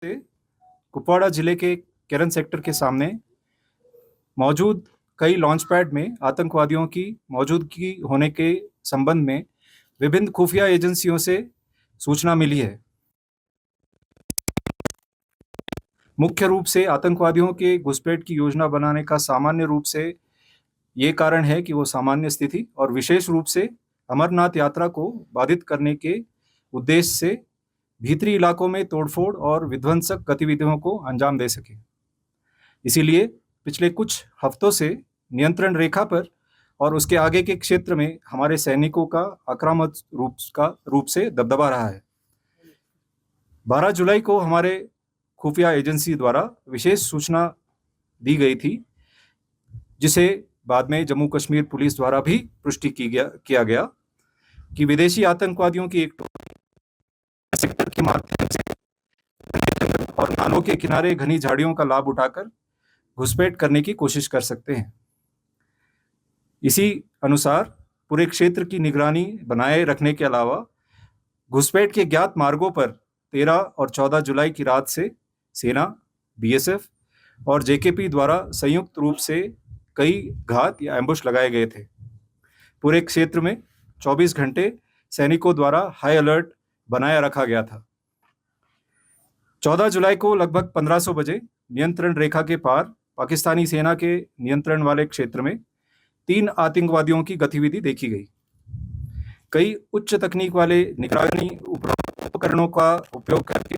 से कुपवाड़ा जिले के केरन सेक्टर के सामने मौजूद कई लॉन्च पैड में आतंकवादियों की मौजूदगी होने के संबंध में विभिन्न खुफिया एजेंसियों से सूचना मिली है। मुख्य रूप से आतंकवादियों के घुसपैठ की योजना बनाने का सामान्य रूप से ये कारण है कि वो सामान्य स्थिति और विशेष रूप से अमरनाथ यात्रा को बाधित करने के उद्देश्य से भीतरी इलाकों में तोड़फोड़ और विध्वंसक गतिविधियों को अंजाम दे सके। इसीलिए पिछले कुछ हफ्तों से नियंत्रण रेखा पर और उसके आगे के क्षेत्र में हमारे सैनिकों का आक्रामक रूप से दबदबा रहा है। 12 जुलाई को हमारे खुफिया एजेंसी द्वारा विशेष सूचना दी गई थी, जिसे बाद में जम्मू कश्मीर पुलिस द्वारा भी पुष्टि किया गया कि विदेशी आतंकवादियों की एक टोली सेक्टर के माध्यम से और नालों के किनारे घनी झाड़ियों का लाभ उठाकर घुसपैठ करने की कोशिश कर सकते हैं। इसी अनुसार पूरे क्षेत्र की निगरानी बनाए रखने के अलावा घुसपैठ के ज्ञात मार्गों पर 13 और 14 जुलाई की रात से सेना, बीएसएफ और जेकेपी द्वारा संयुक्त रूप से कई घात या एम्बुश लगाए गए थे। पूरे क्षेत्र में 24 घंटे सैनिकों द्वारा हाई अलर्ट बनाया रखा गया था। 14 जुलाई को लगभग 1500 बजे नियंत्रण रेखा के पार पाकिस्तानी सेना के नियंत्रण वाले क्षेत्र में 3 आतंकवादियों की गतिविधि देखी गई। कई उच्च तकनीक वाले निगरानी उपकरणों का उपयोग करके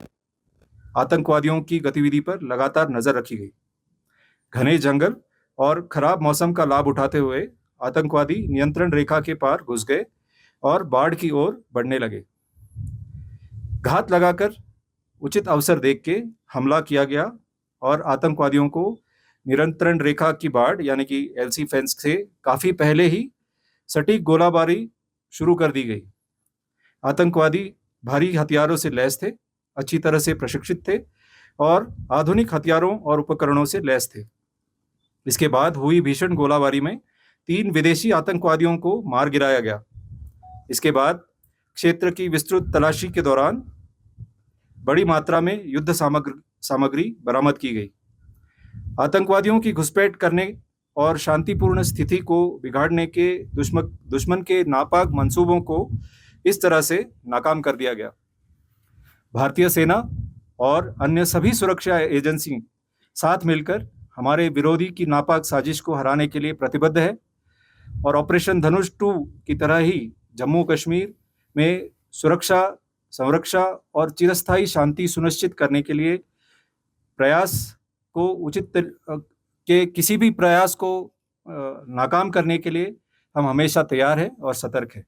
आतंकवादियों की गतिविधि पर लगातार नजर रखी गई। घने जंगल और खराब मौसम का लाभ उठाते हुए आतंकवादी नियंत्रण रेखा के पार घुस गए और बाढ़ की ओर बढ़ने लगे। घात लगाकर उचित अवसर देख के हमला किया गया और आतंकवादियों को नियंत्रण रेखा की बाढ़ यानी कि एलसी फेंस से काफी पहले ही सटीक गोलाबारी शुरू कर दी गई। आतंकवादी भारी हथियारों से लैस थे, अच्छी तरह से प्रशिक्षित थे और आधुनिक हथियारों और उपकरणों से लैस थे। इसके बाद हुई भीषण गोलाबारी में 3 विदेशी आतंकवादियों को मार गिराया गया। इसके बाद क्षेत्र की विस्तृत तलाशी के दौरान बड़ी मात्रा में युद्ध सामग्री बरामद की गई। आतंकवादियों की घुसपैठ करने और शांतिपूर्ण स्थिति को बिगाड़ने के दुश्मन के नापाक मंसूबों को इस तरह से नाकाम कर दिया गया। भारतीय सेना और अन्य सभी सुरक्षा एजेंसी साथ मिलकर हमारे विरोधी की नापाक साजिश को हराने के लिए प्रतिबद्ध है और ऑपरेशन धनुष 2 की तरह ही जम्मू कश्मीर में सुरक्षा, संरक्षा और चिरस्थायी शांति सुनिश्चित करने के लिए किसी भी प्रयास को नाकाम करने के लिए हम हमेशा तैयार हैं और सतर्क हैं।